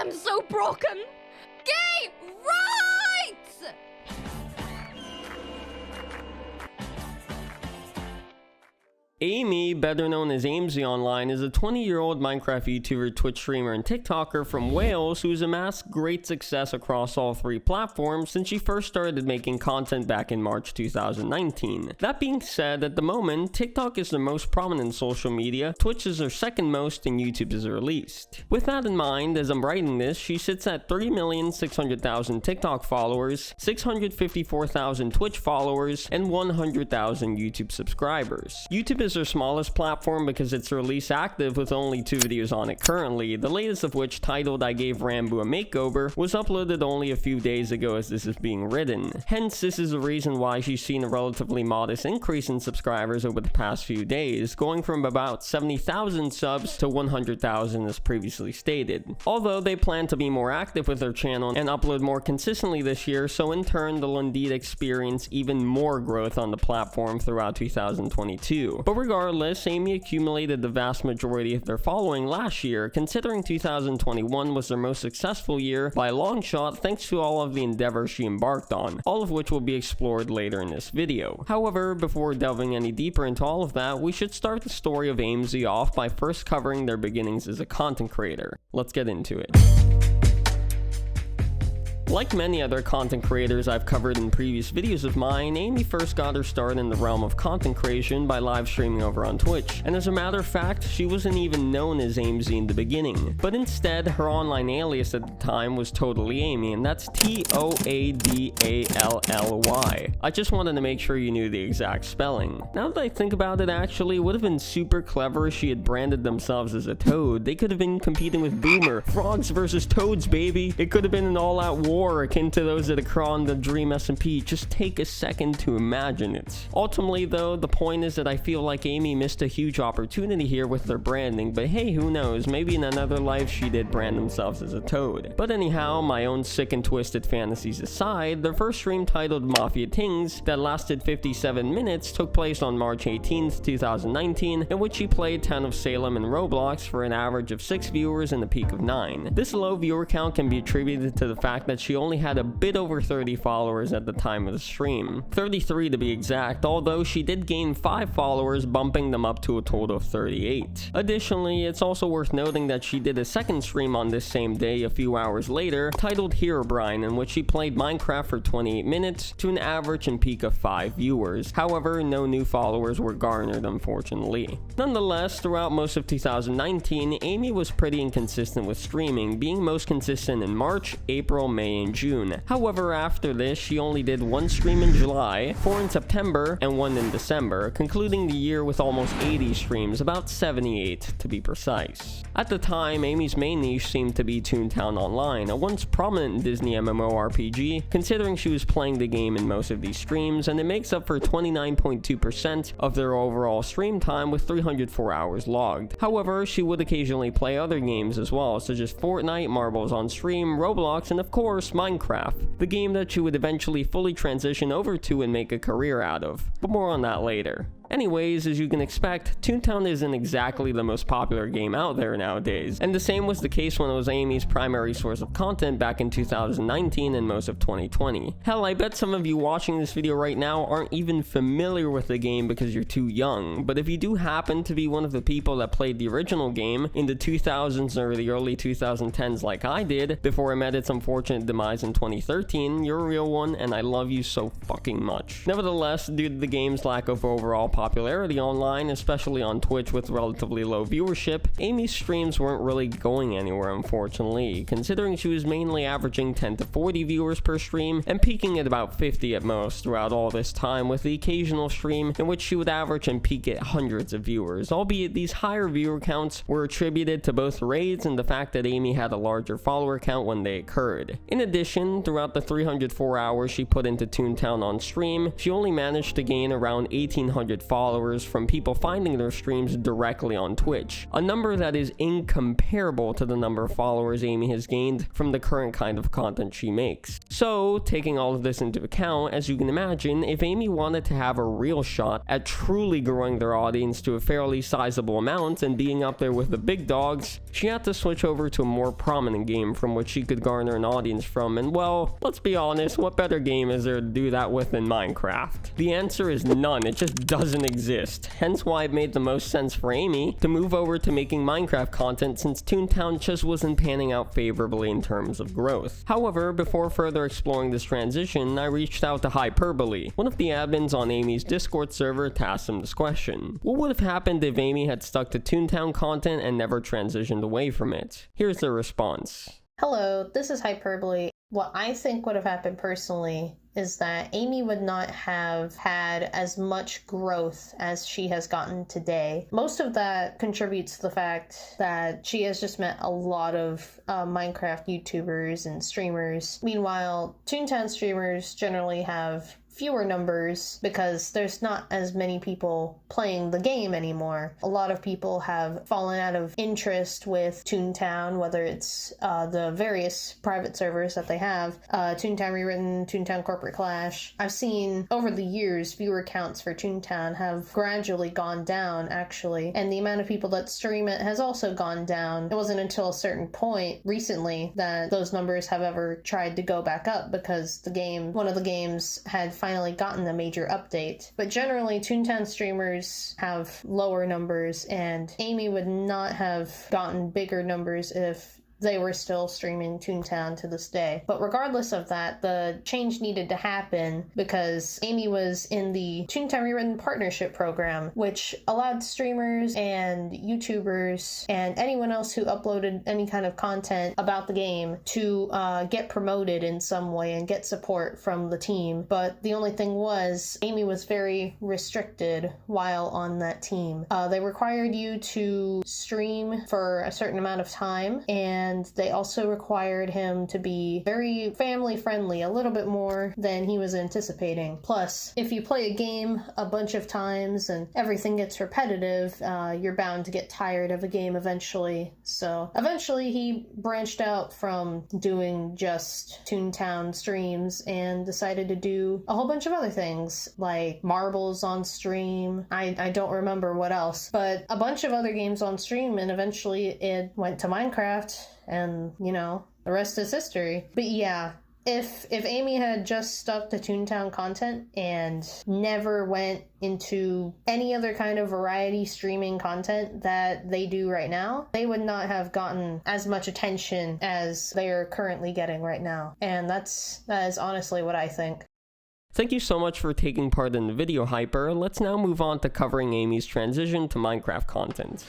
I'm so broken. Gay rights! Amy, better known as aimsey online, is a 20-year-old Minecraft YouTuber, Twitch streamer, and TikToker from Wales who's amassed great success across all three platforms since she first started making content back in March 2019. That being said, at the moment, TikTok is the most prominent social media, Twitch is her second most, and YouTube is her least. With that in mind, as I'm writing this, she sits at 3,600,000 TikTok followers, 654,000 Twitch followers, and 100,000 YouTube subscribers. YouTube is her smallest platform because it's her least active, with only 2 videos on it currently, the latest of which, titled I Gave Rambo a Makeover, was uploaded only a few days ago as this is being written. Hence, this is the reason why she's seen a relatively modest increase in subscribers over the past few days, going from about 70,000 subs to 100,000 as previously stated. Although they plan to be more active with their channel and upload more consistently this year, so in turn they'll indeed experience even more growth on the platform throughout 2022. But regardless, Amy accumulated the vast majority of their following last year, considering 2021 was their most successful year by a long shot thanks to all of the endeavors she embarked on, all of which will be explored later in this video. However, before delving any deeper into all of that, we should start the story of aimsey off by first covering their beginnings as a content creator. Let's get into it. Like many other content creators I've covered in previous videos of mine, Amy first got her start in the realm of content creation by live streaming over on Twitch, and as a matter of fact, she wasn't even known as aimsey in the beginning, but instead her online alias at the time was Totally Amy, and that's Toadally. I just wanted to make sure you knew the exact spelling. Now that I think about it, actually, it would have been super clever if she had branded themselves as a toad. They could have been competing with Boomer, frogs versus toads, baby. It could have been an all-out war akin to those that occur on the bearSMP. Just take a second to imagine it. Ultimately though, the point is that I feel like Amy missed a huge opportunity here with their branding, but hey, who knows, maybe in another life she did brand themselves as a toad. But anyhow, my own sick and twisted fantasies aside, their first stream, titled Mafia Tings, that lasted 57 minutes took place on March 18th, 2019, in which she played Town of Salem and Roblox for an average of 6 viewers and a peak of 9. This low viewer count can be attributed to the fact that she only had a bit over 30 followers at the time of the stream. 33 to be exact, although she did gain 5 followers, bumping them up to a total of 38. Additionally, it's also worth noting that she did a second stream on this same day a few hours later, titled Herobrine, in which she played Minecraft for 28 minutes to an average and peak of 5 viewers. However, no new followers were garnered, unfortunately. Nonetheless, throughout most of 2019, Amy was pretty inconsistent with streaming, being most consistent in March, April, May, and June. However, after this, she only did 1 stream in July, 4 in September, and 1 in December, concluding the year with almost 80 streams, about 78 to be precise. At the time, Amy's main niche seemed to be Toontown Online, a once prominent Disney MMORPG, considering she was playing the game in most of these streams, and it makes up for 29.2% of their overall stream time with 304 hours logged. However, she would occasionally play other games as well, such as Fortnite, Marbles on Stream, Roblox, and of course, Minecraft, the game that she would eventually fully transition over to and make a career out of, but more on that later. Anyways, as you can expect, Toontown isn't exactly the most popular game out there nowadays, and the same was the case when it was Amy's primary source of content back in 2019 and most of 2020. Hell, I bet some of you watching this video right now aren't even familiar with the game because you're too young, but if you do happen to be one of the people that played the original game in the 2000s or the early 2010s like I did, before I met its unfortunate demise in 2013, you're a real one and I love you so fucking much. Nevertheless, due to the game's lack of overall popularity online, especially on Twitch with relatively low viewership, Amy's streams weren't really going anywhere, unfortunately, considering she was mainly averaging 10 to 40 viewers per stream and peaking at about 50 at most throughout all this time, with the occasional stream in which she would average and peak at hundreds of viewers, albeit these higher viewer counts were attributed to both raids and the fact that Amy had a larger follower count when they occurred. In addition, throughout the 304 hours she put into Toontown on stream, she only managed to gain around 1,800 followers from people finding their streams directly on Twitch, a number that is incomparable to the number of followers Amy has gained from the current kind of content she makes. So, taking all of this into account, as you can imagine, if Amy wanted to have a real shot at truly growing their audience to a fairly sizable amount and being up there with the big dogs, she had to switch over to a more prominent game from which she could garner an audience from, and well, let's be honest, what better game is there to do that with than Minecraft? The answer is none, it just doesn't exist, hence why it made the most sense for Amy to move over to making Minecraft content since Toontown just wasn't panning out favorably in terms of growth. However, before further exploring this transition, I reached out to Hyperbole, one of the admins on Amy's Discord server, to ask him this question. What would have happened if Amy had stuck to Toontown content and never transitioned away from it? Here's the response. Hello, this is Hyperbole. What I think would have happened personally is that Amy would not have had as much growth as she has gotten today. Most of that contributes to the fact that she has just met a lot of Minecraft YouTubers and streamers. Meanwhile, Toontown streamers generally have fewer numbers because there's not as many people playing the game anymore. A lot of people have fallen out of interest with Toontown, whether it's the various private servers that they have, Toontown Rewritten, Toontown Corporate Clash. I've seen over the years viewer counts for Toontown have gradually gone down, actually, and the amount of people that stream it has also gone down. It wasn't until a certain point recently that those numbers have ever tried to go back up because one of the games had finally gotten a major update. But generally, Toontown streamers have lower numbers, and Amy would not have gotten bigger numbers if they were still streaming Toontown to this day. But regardless of that, the change needed to happen because Amy was in the Toontown Rewritten Partnership Program, which allowed streamers and YouTubers and anyone else who uploaded any kind of content about the game to get promoted in some way and get support from the team. But the only thing was, Amy was very restricted while on that team. They required you to stream for a certain amount of time, and they also required him to be very family friendly, a little bit more than he was anticipating. Plus, if you play a game a bunch of times and everything gets repetitive, you're bound to get tired of a game eventually. So eventually he branched out from doing just Toontown streams and decided to do a whole bunch of other things, like marbles on stream. I don't remember what else, but a bunch of other games on stream, and eventually it went to Minecraft. And, you know, the rest is history. But yeah, if Amy had just stuck to Toontown content and never went into any other kind of variety streaming content that they do right now, they would not have gotten as much attention as they are currently getting right now. And that is honestly what I think. Thank you so much for taking part in the video, Hyper. Let's now move on to covering Amy's transition to Minecraft content.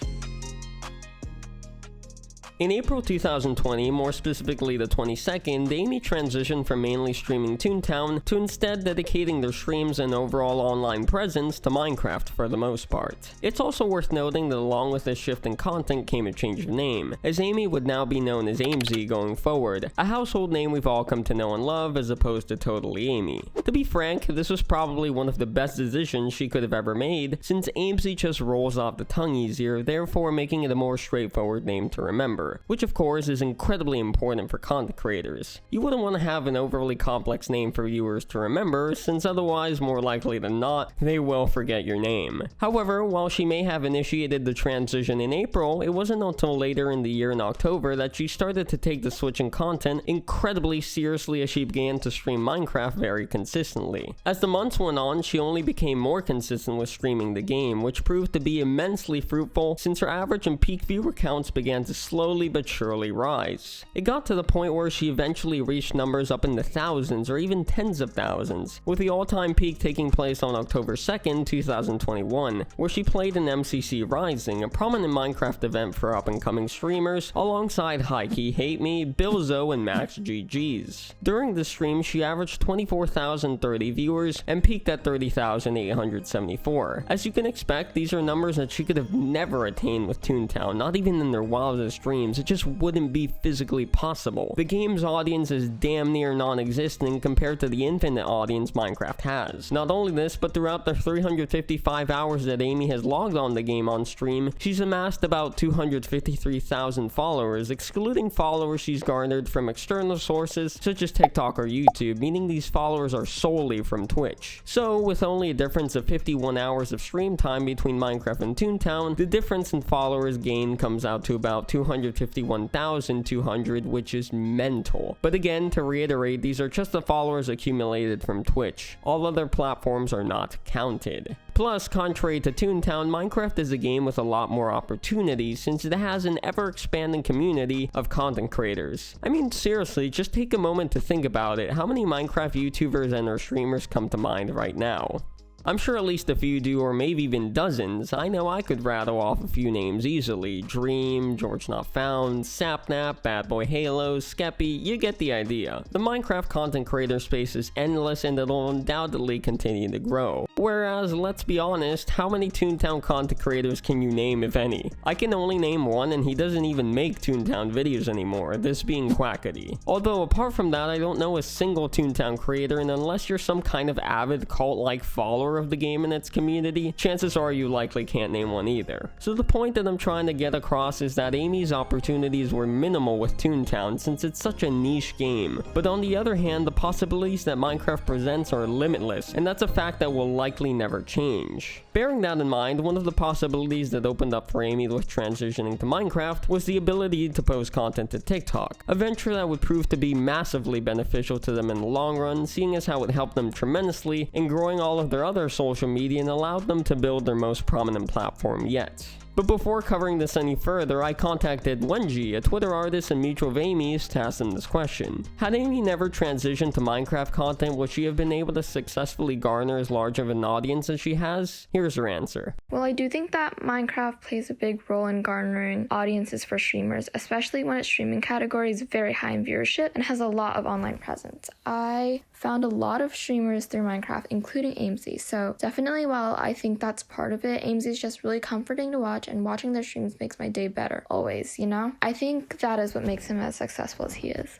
In April 2020, more specifically the 22nd, Amy transitioned from mainly streaming Toontown to instead dedicating their streams and overall online presence to Minecraft for the most part. It's also worth noting that along with this shift in content came a change of name, as Amy would now be known as aimsey going forward, a household name we've all come to know and love as opposed to Totally Amy. To be frank, this was probably one of the best decisions she could have ever made, since aimsey just rolls off the tongue easier, therefore making it a more straightforward name to remember, which of course is incredibly important for content creators. You wouldn't want to have an overly complex name for viewers to remember, since otherwise, more likely than not, they will forget your name. However, while she may have initiated the transition in April, it wasn't until later in the year in October that she started to take the switch in content incredibly seriously as she began to stream Minecraft very consistently. As the months went on, she only became more consistent with streaming the game, which proved to be immensely fruitful since her average and peak viewer counts began to slowly but surely rise. It got to the point where she eventually reached numbers up in the thousands or even tens of thousands, with the all-time peak taking place on October 2nd, 2021, where she played in MCC Rising, a prominent Minecraft event for up-and-coming streamers, alongside Heike, Hate Me, Billzo, and Max GG's. During the stream, she averaged 24,030 viewers and peaked at 30,874. As you can expect, these are numbers that she could have never attained with Toontown, not even in their wildest dreams, streams. It just wouldn't be physically possible. The game's audience is damn near non-existent compared to the infinite audience Minecraft has. Not only this, but throughout the 355 hours that Amy has logged on the game on stream, she's amassed about 253,000 followers, excluding followers she's garnered from external sources such as TikTok or YouTube, meaning these followers are solely from Twitch. So, with only a difference of 51 hours of stream time between Minecraft and Toontown, the difference in followers gained comes out to about 251,200, which is mental. But again, to reiterate, these are just the followers accumulated from Twitch. All other platforms are not counted. Plus, contrary to Toontown, Minecraft is a game with a lot more opportunities since it has an ever-expanding community of content creators. I mean, seriously, just take a moment to think about it. How many Minecraft YouTubers and or streamers come to mind right now? I'm sure at least a few do, or maybe even dozens. I know I could rattle off a few names easily. Dream, George Not Found, Sapnap, Bad Boy Halo, Skeppy, you get the idea. The Minecraft content creator space is endless and it'll undoubtedly continue to grow. Whereas, let's be honest, how many Toontown content creators can you name, if any? I can only name one, and he doesn't even make Toontown videos anymore, this being Quackity. Although apart from that, I don't know a single Toontown creator, and unless you're some kind of avid cult-like follower of the game and its community, chances are you likely can't name one either. So the point that I'm trying to get across is that Amy's opportunities were minimal with Toontown since it's such a niche game. But on the other hand, the possibilities that Minecraft presents are limitless, and that's a fact that will likely never change. Bearing that in mind, one of the possibilities that opened up for Amy with transitioning to Minecraft was the ability to post content to TikTok, a venture that would prove to be massively beneficial to them in the long run, seeing as how it helped them tremendously in growing all of their other social media and allowed them to build their most prominent platform yet. But before covering this any further, I contacted Wenji, a Twitter artist and mutual of Amy's, to ask him this question. Had Amy never transitioned to Minecraft content, would she have been able to successfully garner as large of an audience as she has? Here's her answer. Well, I do think that Minecraft plays a big role in garnering audiences for streamers, especially when its streaming category is very high in viewership and has a lot of online presence. I found a lot of streamers through Minecraft, including aimsey, so definitely while I think that's part of it, aimsey is just really comforting to watch, and watching their streams makes my day better, always, you know? I think that is what makes him as successful as he is.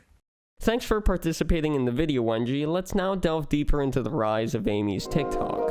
Thanks for participating in the video, Wenji. Let's now delve deeper into the rise of Amy's TikTok.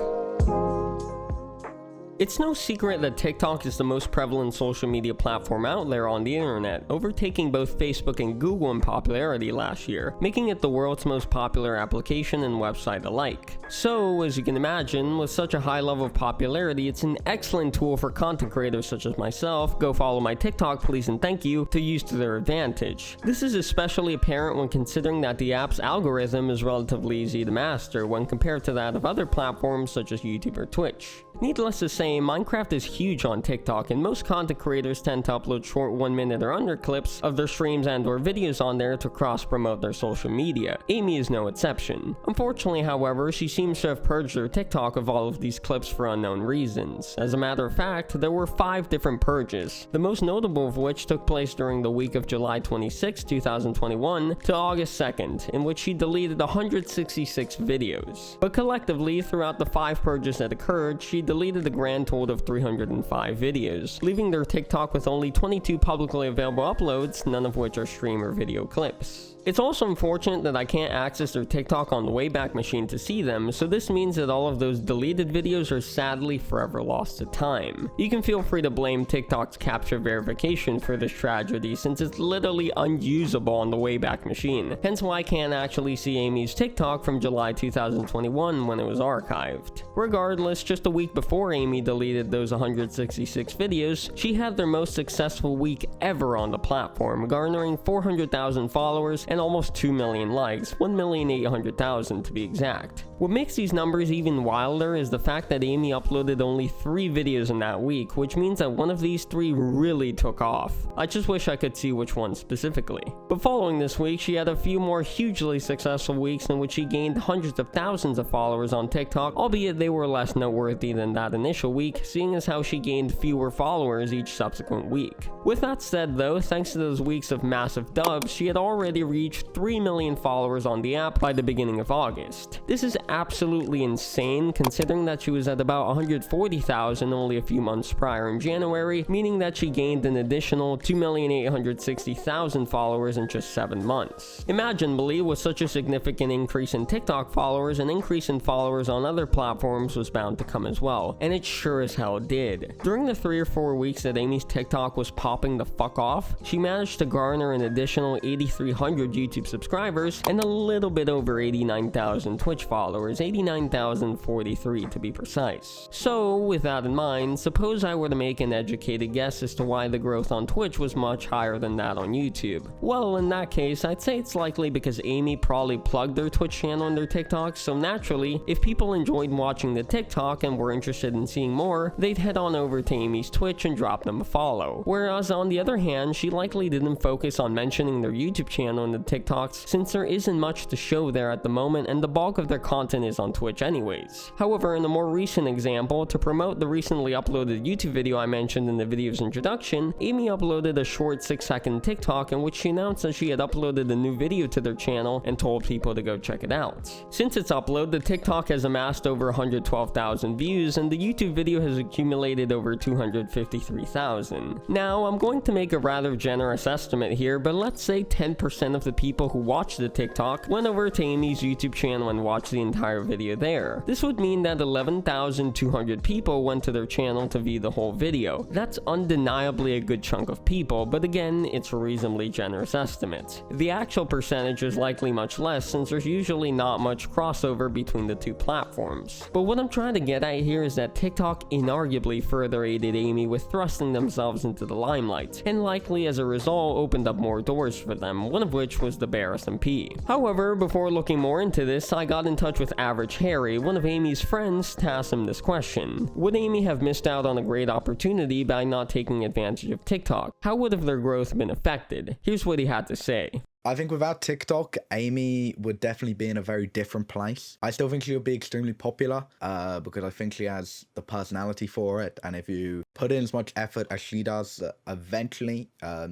It's no secret that TikTok is the most prevalent social media platform out there on the internet, overtaking both Facebook and Google in popularity last year, making it the world's most popular application and website alike. So, as you can imagine, with such a high level of popularity, it's an excellent tool for content creators such as myself, go follow my TikTok please and thank you, to use to their advantage. This is especially apparent when considering that the app's algorithm is relatively easy to master when compared to that of other platforms such as YouTube or Twitch. Needless to say, Minecraft is huge on TikTok, and most content creators tend to upload short 1-minute or under clips of their streams and or videos on there to cross-promote their social media. Amy is no exception. Unfortunately, however, she seems to have purged her TikTok of all of these clips for unknown reasons. As a matter of fact, there were 5 different purges, the most notable of which took place during the week of July 26, 2021 to August 2nd, in which she deleted 166 videos. But collectively, throughout the 5 purges that occurred, she deleted a grand total of 305 videos, leaving their TikTok with only 22 publicly available uploads, none of which are stream or video clips. It's also unfortunate that I can't access their TikTok on the Wayback Machine to see them, so this means that all of those deleted videos are sadly forever lost to time. You can feel free to blame TikTok's captcha verification for this tragedy, since it's literally unusable on the Wayback Machine, hence why I can't actually see Amy's TikTok from July 2021 when it was archived. Regardless, just a week before Amy deleted those 166 videos, she had their most successful week ever on the platform, garnering 400,000 followers and almost 2 million likes, 1,800,000 to be exact. What makes these numbers even wilder is the fact that Amy uploaded only 3 videos in that week, which means that one of these 3 really took off. I just wish I could see which one specifically. But following this week, she had a few more hugely successful weeks in which she gained hundreds of thousands of followers on TikTok, albeit they were less noteworthy than that initial week, seeing as how she gained fewer followers each subsequent week. With that said though, thanks to those weeks of massive dubs, she had already reached reach 3 million followers on the app by the beginning of August. This is absolutely insane considering that she was at about 140,000 only a few months prior in January, meaning that she gained an additional 2,860,000 followers in just 7 months. Imaginably, with such a significant increase in TikTok followers, an increase in followers on other platforms was bound to come as well, and it sure as hell did. During the 3 or 4 weeks that Amy's TikTok was popping the fuck off, she managed to garner an additional 8,300 YouTube subscribers and a little bit over 89,000 Twitch followers, 89,043 to be precise. So, with that in mind, suppose I were to make an educated guess as to why the growth on Twitch was much higher than that on YouTube. Well, in that case, I'd say it's likely because Amy probably plugged their Twitch channel in their TikTok, so naturally, if people enjoyed watching the TikTok and were interested in seeing more, they'd head on over to Amy's Twitch and drop them a follow. Whereas on the other hand, she likely didn't focus on mentioning their YouTube channel in the TikToks since there isn't much to show there at the moment and the bulk of their content is on Twitch anyways. However, in a more recent example, to promote the recently uploaded YouTube video I mentioned in the video's introduction, Amy uploaded a short 6-second TikTok in which she announced that she had uploaded a new video to their channel and told people to go check it out. Since its upload, the TikTok has amassed over 112,000 views and the YouTube video has accumulated over 253,000. Now, I'm going to make a rather generous estimate here, but let's say 10% of the people who watched the TikTok went over to Amy's YouTube channel and watched the entire video there. This would mean that 11,200 people went to their channel to view the whole video. That's undeniably a good chunk of people, but again, it's a reasonably generous estimate. The actual percentage is likely much less since there's usually not much crossover between the two platforms. But what I'm trying to get at here is that TikTok inarguably further aided Amy with thrusting themselves into the limelight, and likely as a result opened up more doors for them, one of which was the bearSMP. However, before looking more into this, I got in touch with Average Harry, one of Amy's friends, to ask him this question. Would Amy have missed out on a great opportunity by not taking advantage of TikTok? How would have their growth been affected? Here's what he had to say. I think without TikTok, Amy would definitely be in a very different place. I still think she would be extremely popular because I think she has the personality for it. And if you put in as much effort as she does, eventually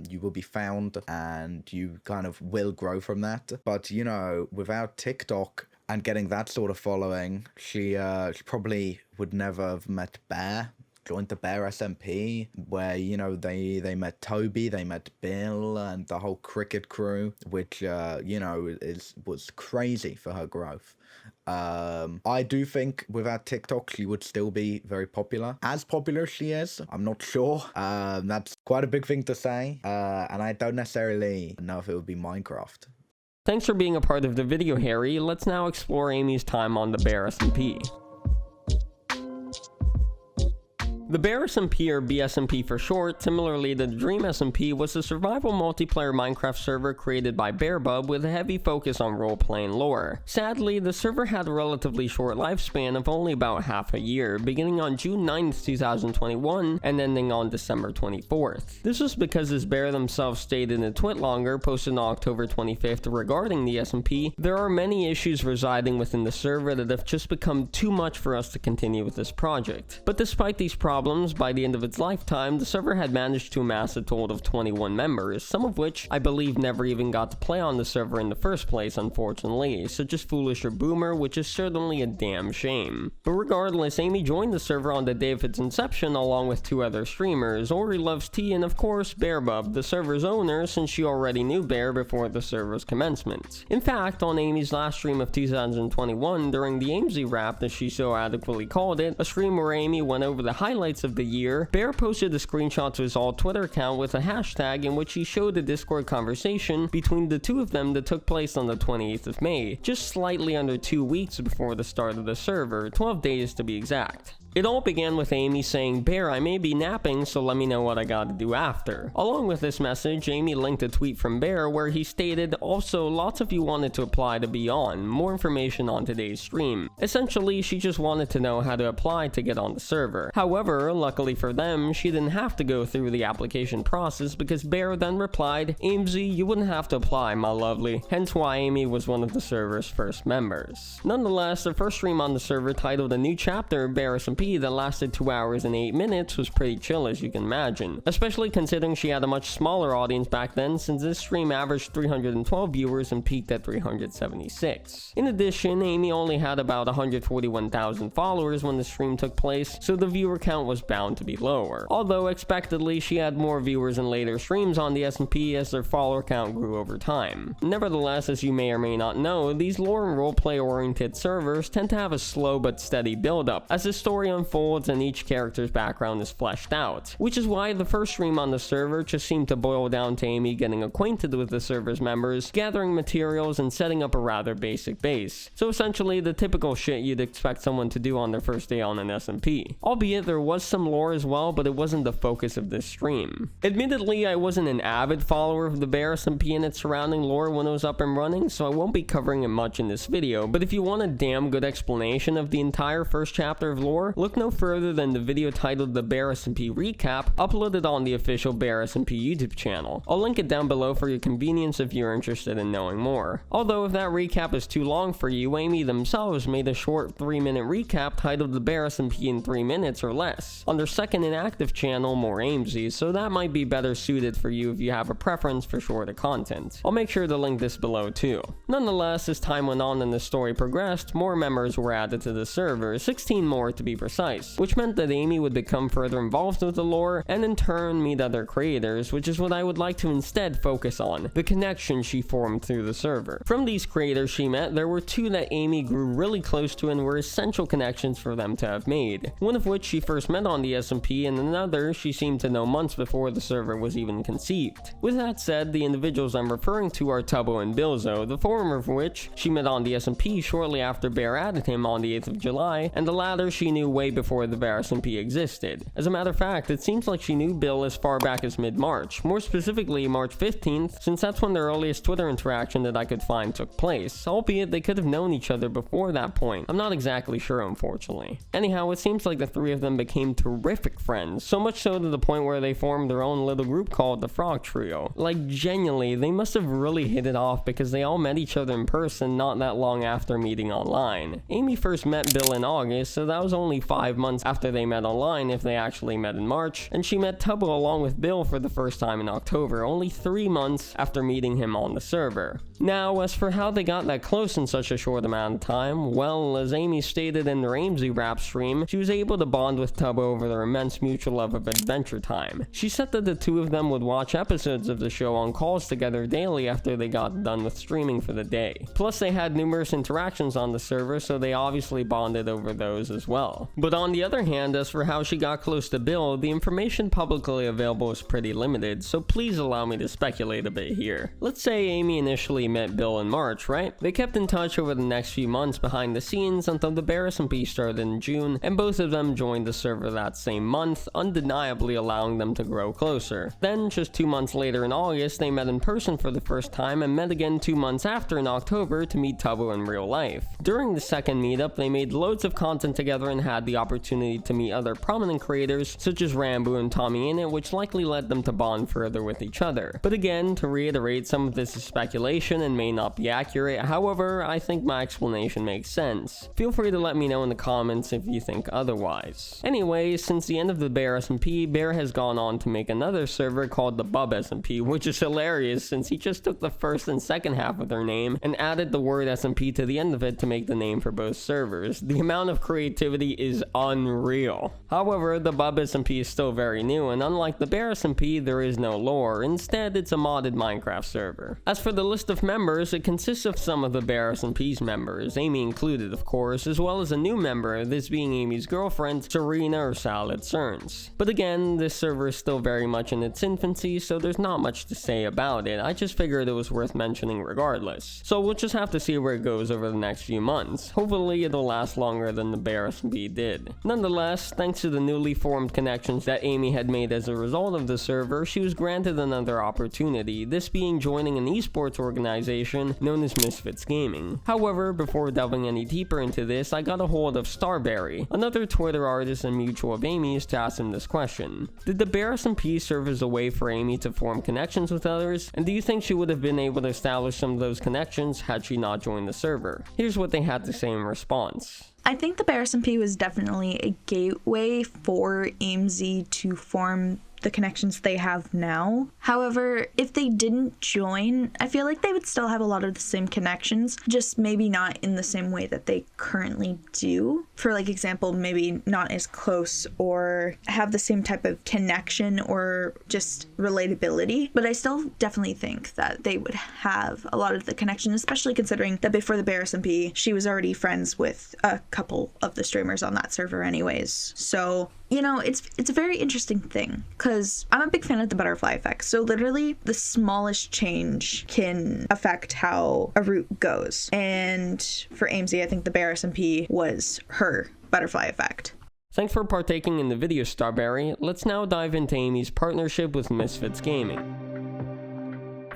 you will be found and you kind of will grow from that. But, you know, without TikTok and getting that sort of following, she probably would never have met Bear. Joined the bearSMP, where, you know, they met Toby, they met Bill, and the whole cricket crew, which, you know, was crazy for her growth. I do think without TikTok, she would still be very popular. As popular as she is, I'm not sure. That's quite a big thing to say, and I don't necessarily know if it would be Minecraft. Thanks for being a part of the video, Harry. Let's now explore Amy's time on the bearSMP. The bearSMP, or bearSMP for short, similarly to the dreamSMP, was a survival multiplayer Minecraft server created by bearbub with a heavy focus on role-playing lore. Sadly, the server had a relatively short lifespan of only about half a year, beginning on June 9th, 2021 and ending on December 24th. This was because, as Bear themselves stated in a twit longer posted on October 25th regarding the SMP, there are many issues residing within the server that have just become too much for us to continue with this project. But despite these problems, by the end of its lifetime, the server had managed to amass a total of 21 members, some of which I believe never even got to play on the server in the first place, unfortunately, such as Foolish or Boomer, which is certainly a damn shame. But regardless, Amy joined the server on the day of its inception along with 2 other streamers, Ori Loves Tea and of course bearbub, the server's owner, since she already knew Bear before the server's commencement. In fact, on Amy's last stream of 2021, during the aimsey wrap, as she so adequately called it, a stream where Amy went over the highlights of the year, Bear posted a screenshot to his alt Twitter account with a hashtag in which he showed a Discord conversation between the two of them that took place on the 28th of May, just slightly under 2 weeks before the start of the server, 12 days to be exact. It all began with Amy saying, "Bear, I may be napping, so let me know what I gotta do after." Along with this message, Amy linked a tweet from Bear where he stated, "Also, lots of you wanted to apply to be on. More information on today's stream." Essentially, she just wanted to know how to apply to get on the server. However, luckily for them, she didn't have to go through the application process because Bear then replied, "Aimsey, you wouldn't have to apply, my lovely." Hence why Amy was one of the server's first members. Nonetheless, the first stream on the server titled A New Chapter, bearSMP, bearSMP that lasted 2 hours and 8 minutes was pretty chill, as you can imagine, especially considering she had a much smaller audience back then, since this stream averaged 312 viewers and peaked at 376. In addition, Amy only had about 141,000 followers when the stream took place, so the viewer count was bound to be lower. Although expectedly, she had more viewers in later streams on the SMP as their follower count grew over time. Nevertheless, as you may or may not know, these lore and roleplay oriented servers tend to have a slow but steady build-up as the story unfolds and each character's background is fleshed out, which is why the first stream on the server just seemed to boil down to Amy getting acquainted with the server's members, gathering materials, and setting up a rather basic base. So essentially the typical shit you'd expect someone to do on their first day on an SMP. Albeit there was some lore as well, but it wasn't the focus of this stream. Admittedly, I wasn't an avid follower of the bearSMP and its surrounding lore when it was up and running, so I won't be covering it much in this video, but if you want a damn good explanation of the entire first chapter of lore, look no further than the video titled The bearSMP Recap, uploaded on the official bearSMP YouTube channel. I'll link it down below for your convenience if you're interested in knowing more. Although if that recap is too long for you, Amy themselves made a short 3-minute recap titled The bearSMP in 3 minutes or less, on their second inactive channel, more aimsey, so that might be better suited for you if you have a preference for shorter content. I'll make sure to link this below too. Nonetheless, as time went on and the story progressed, more members were added to the server, 16 more to be precise, which meant that Amy would become further involved with the lore and in turn meet other creators, which is what I would like to instead focus on, the connection she formed through the server. From these creators she met, there were 2 that Amy grew really close to and were essential connections for them to have made, one of which she first met on the SMP and another she seemed to know months before the server was even conceived. With that said, the individuals I'm referring to are Tubbo and Bilzo, the former of which she met on the SMP shortly after Bear added him on the 8th of July, and the latter she knew way before the bearSMP existed. As a matter of fact, it seems like she knew Bill as far back as mid-March, more specifically March 15th, since that's when the earliest Twitter interaction that I could find took place, albeit they could have known each other before that point. I'm not exactly sure, unfortunately. Anyhow, it seems like the 3 of them became terrific friends, so much so to the point where they formed their own little group called the Frog Trio. Like, genuinely, they must have really hit it off because they all met each other in person not that long after meeting online. Amy first met Bill in August, so that was only 5 months after they met online if they actually met in March, and she met Tubbo along with Bill for the first time in October, only 3 months after meeting him on the server. Now, as for how they got that close in such a short amount of time, well, as Amy stated in their aimsey rap stream, she was able to bond with Tubbo over their immense mutual love of Adventure Time. She said that the 2 of them would watch episodes of the show on calls together daily after they got done with streaming for the day. Plus, they had numerous interactions on the server, so they obviously bonded over those as well. But on the other hand, as for how she got close to Bill, the information publicly available is pretty limited, so please allow me to speculate a bit here. Let's say Amy initially met Bill in March, right? They kept in touch over the next few months behind the scenes until the bearSMP started in June, and both of them joined the server that same month, undeniably allowing them to grow closer. Then, just 2 months later in August, they met in person for the first time and met again 2 months after in October to meet Tubbo in real life. During the second meetup, they made loads of content together and had the opportunity to meet other prominent creators such as Rambo and Tommy Innit, which likely led them to bond further with each other. But again, to reiterate, some of this is speculation and may not be accurate, however, I think my explanation makes sense. Feel free to let me know in the comments if you think otherwise. Anyway, since the end of the bearSMP, Bear has gone on to make another server called the bubSMP, which is hilarious since he just took the first and second half of their name and added the word SMP to the end of it to make the name for both servers. The amount of creativity is unreal. However, the bubSMP is still very new, and unlike the bearSMP, there is no lore. Instead, it's a modded Minecraft server. As for the list of members, it consists of some of the bearSMP's members, Amy included of course, as well as a new member, this being Amy's girlfriend, Serena or Salad Cerns. But again, this server is still very much in its infancy, so there's not much to say about it. I just figured it was worth mentioning regardless. So we'll just have to see where it goes over the next few months. Hopefully it'll last longer than the bearSMP did. Nonetheless, thanks to the newly formed connections that Amy had made as a result of the server, she was granted another opportunity, this being joining an esports organization known as Misfits Gaming. However, before delving any deeper into this, I got a hold of Starberry, another Twitter artist and mutual of Amy's, to ask him this question. Did the bearSMP serve as a way for Amy to form connections with others, and do you think she would have been able to establish some of those connections had she not joined the server? Here's what they had to say in response. I think the bearSMP was definitely a gateway for aimsey to form the connections they have now. However, if they didn't join, I feel like they would still have a lot of the same connections, just maybe not in the same way that they currently do. For like example, maybe not as close or have the same type of connection or just relatability. But I still definitely think that they would have a lot of the connection, especially considering that before the bearSMP, she was already friends with a couple of the streamers on that server anyways. So you know, it's a very interesting thing because I'm a big fan of the butterfly effect. So literally the smallest change can affect how a route goes. And for aimsey, I think the bearSMP was her butterfly effect. Thanks for partaking in the video, Starberry. Let's now dive into Amy's partnership with Misfits Gaming.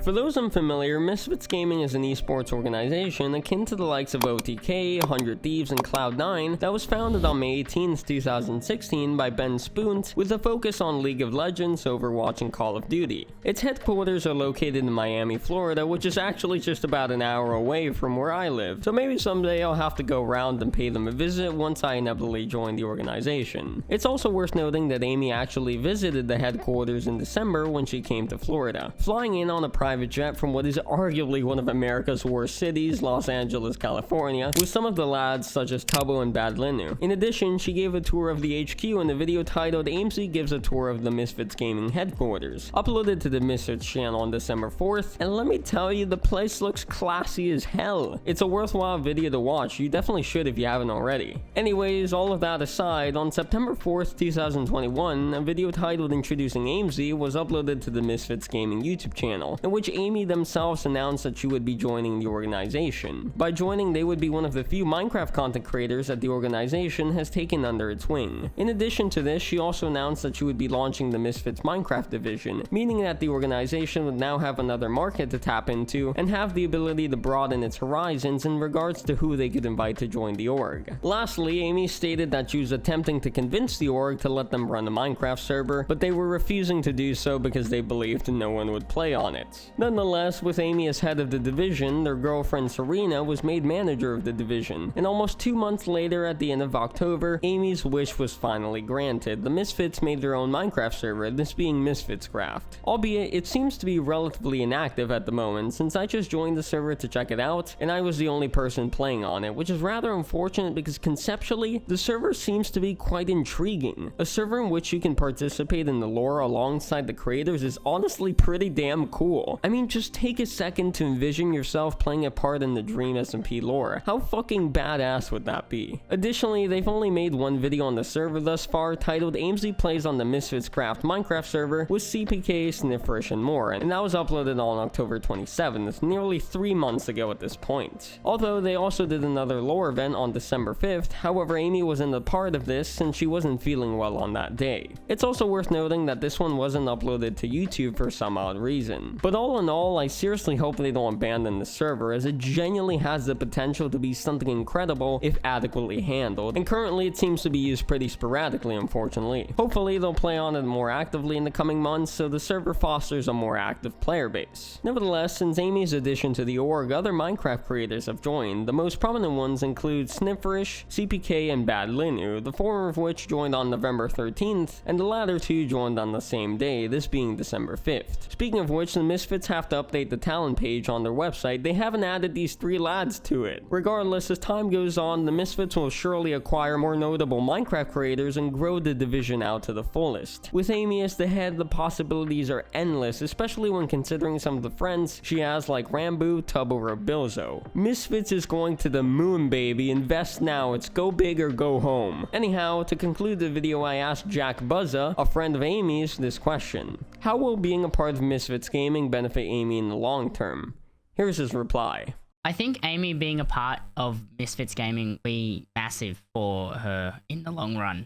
For those unfamiliar, Misfits Gaming is an esports organization akin to the likes of OTK, 100 Thieves, and Cloud9 that was founded on May 18, 2016 by Ben Spunt with a focus on League of Legends, Overwatch, and Call of Duty. Its headquarters are located in Miami, Florida, which is actually just about an hour away from where I live, so maybe someday I'll have to go around and pay them a visit once I inevitably join the organization. It's also worth noting that Amy actually visited the headquarters in December when she came to Florida, flying in on a private jet from what is arguably one of America's worst cities, Los Angeles, California, with some of the lads such as Tubbo and Badlinu. In addition, she gave a tour of the HQ in a video titled Aimsey Gives a Tour of the Misfits Gaming Headquarters, uploaded to the Misfits channel on December 4th, and let me tell you, the place looks classy as hell. It's a worthwhile video to watch, you definitely should if you haven't already. Anyways, all of that aside, on September 4th, 2021, a video titled Introducing Aimsey was uploaded to the Misfits Gaming YouTube channel, in which Amy themselves announced that she would be joining the organization. By joining, they would be one of the few Minecraft content creators that the organization has taken under its wing. In addition to this, she also announced that she would be launching the Misfits Minecraft division, meaning that the organization would now have another market to tap into and have the ability to broaden its horizons in regards to who they could invite to join the org. Lastly, Amy stated that she was attempting to convince the org to let them run the Minecraft server, but they were refusing to do so because they believed no one would play on it. Nonetheless, with Amy as head of the division, their girlfriend Serena was made manager of the division, and almost 2 months later, at the end of October, Amy's wish was finally granted. The Misfits made their own Minecraft server, this being Misfits Craft. Albeit, it seems to be relatively inactive at the moment, since I just joined the server to check it out, and I was the only person playing on it, which is rather unfortunate because conceptually, the server seems to be quite intriguing. A server in which you can participate in the lore alongside the creators is honestly pretty damn cool. I mean, just take a second to envision yourself playing a part in the Dream SMP lore. How fucking badass would that be? Additionally, they've only made one video on the server thus far titled Aimsey Plays on the Misfits Craft Minecraft server with CPK, Snifferish, and more, and that was uploaded on October 27th, nearly 3 months ago at this point. Although they also did another lore event on December 5th, however Amy wasn't a part of this since she wasn't feeling well on that day. It's also worth noting that this one wasn't uploaded to YouTube for some odd reason. But all in all, I seriously hope they don't abandon the server, as it genuinely has the potential to be something incredible if adequately handled, and currently it seems to be used pretty sporadically, unfortunately. Hopefully they'll play on it more actively in the coming months so the server fosters a more active player base. Nevertheless, since Amy's addition to the org, other Minecraft creators have joined. The most prominent ones include Snifferish, CPK, and Badlinu, the former of which joined on November 13th, and the latter two joined on the same day, this being December 5th. Speaking of which, the Misfits have to update the talent page on their website. They haven't added these 3 lads to it. Regardless, as time goes on, the Misfits will surely acquire more notable Minecraft creators and grow the division out to the fullest. With Amy as the head, the possibilities are endless, especially when considering some of the friends she has like Rambo, Tubbo, or Bilzo. Misfits is going to the moon, baby. Invest now. It's go big or go home. Anyhow, to conclude the video, I asked Jack Buzza, a friend of Amy's, this question: how will being a part of Misfits Gaming benefit Amy in the long term? Here's his reply. I think Amy being a part of Misfits Gaming will be massive for her in the long run.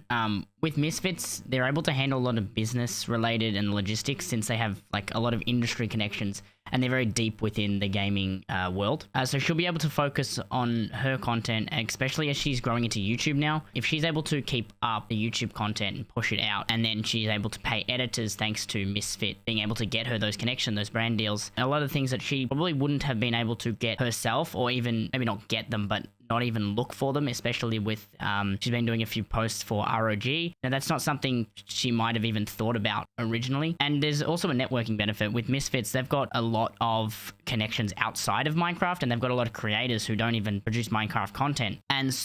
With Misfits, they're able to handle a lot of business related and logistics since they have like a lot of industry connections. and they're very deep within the gaming world. So she'll be able to focus on her content, especially as she's growing into YouTube now. If she's able to keep up the YouTube content and push it out, and then she's able to pay editors thanks to Misfit being able to get her those connections, those brand deals, and a lot of things that she probably wouldn't have been able to get herself, or even maybe not get them, but not even look for them, especially with she's been doing a few posts for ROG. Now that's not something she might have even thought about originally. And there's also a networking benefit with Misfits. They've got a lot of connections outside of Minecraft, and they've got a lot of creators who don't even produce Minecraft content. And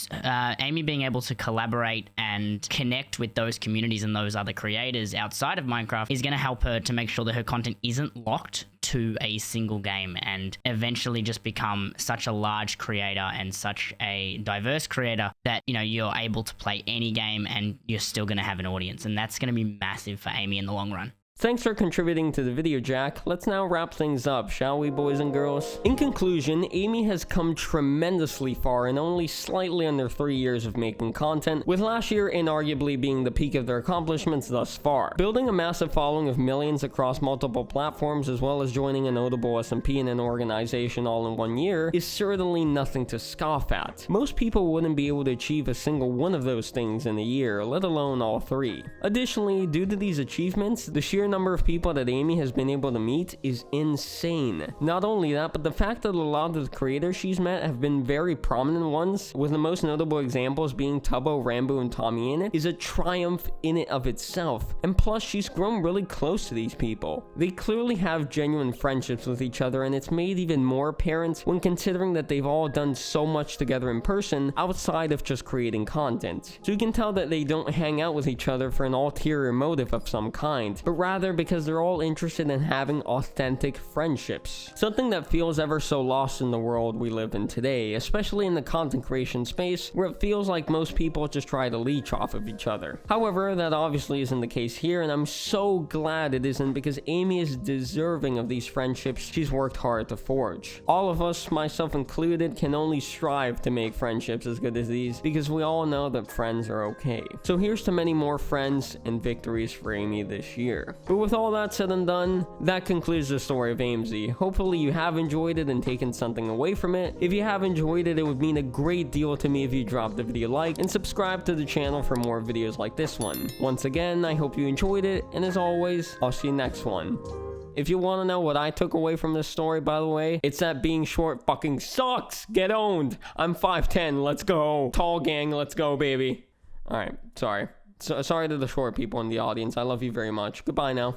Amy being able to collaborate and connect with those communities and those other creators outside of Minecraft is going to help her to make sure that her content isn't locked to a single game, and eventually just become such a large creator and such a diverse creator that, you know, you're able to play any game and you're still going to have an audience. And that's going to be massive for Amy in the long run. Thanks for contributing to the video, Jack. Let's now wrap things up, shall we, boys and girls? In conclusion, Amy has come tremendously far in only slightly under 3 years of making content, with last year inarguably being the peak of their accomplishments thus far. Building a massive following of millions across multiple platforms, as well as joining a notable SMP in an organization all in 1 year, is certainly nothing to scoff at. Most people wouldn't be able to achieve a single one of those things in a year, let alone all three. Additionally, due to these achievements, the sheer number of people that Amy has been able to meet is insane. Not only that, but the fact that a lot of the creators she's met have been very prominent ones, with the most notable examples being Tubbo, Rambo, and Tommy in it, is a triumph in it of itself. And plus, she's grown really close to these people. They clearly have genuine friendships with each other, and it's made even more apparent when considering that they've all done so much together in person outside of just creating content. So you can tell that they don't hang out with each other for an ulterior motive of some kind, but rather because they're all interested in having authentic friendships. Something that feels ever so lost in the world we live in today, especially in the content creation space, where it feels like most people just try to leech off of each other. However, that obviously isn't the case here, and I'm so glad it isn't, because Amy is deserving of these friendships she's worked hard to forge. All of us, myself included, can only strive to make friendships as good as these, because we all know that friends are okay. So here's to many more friends and victories for Amy this year. But with all that said and done, that concludes the story of aimsey. Hopefully you have enjoyed it and taken something away from it. If you have enjoyed it, it would mean a great deal to me if you dropped the video a like and subscribe to the channel for more videos like this one. Once again, I hope you enjoyed it, and as always, I'll see you next one. If you want to know what I took away from this story, by the way, it's that being short fucking sucks. Get owned. I'm 5'10", let's go. Tall gang, let's go, baby. Alright, sorry. Sorry to the short people in the audience. I love you very much. Goodbye now.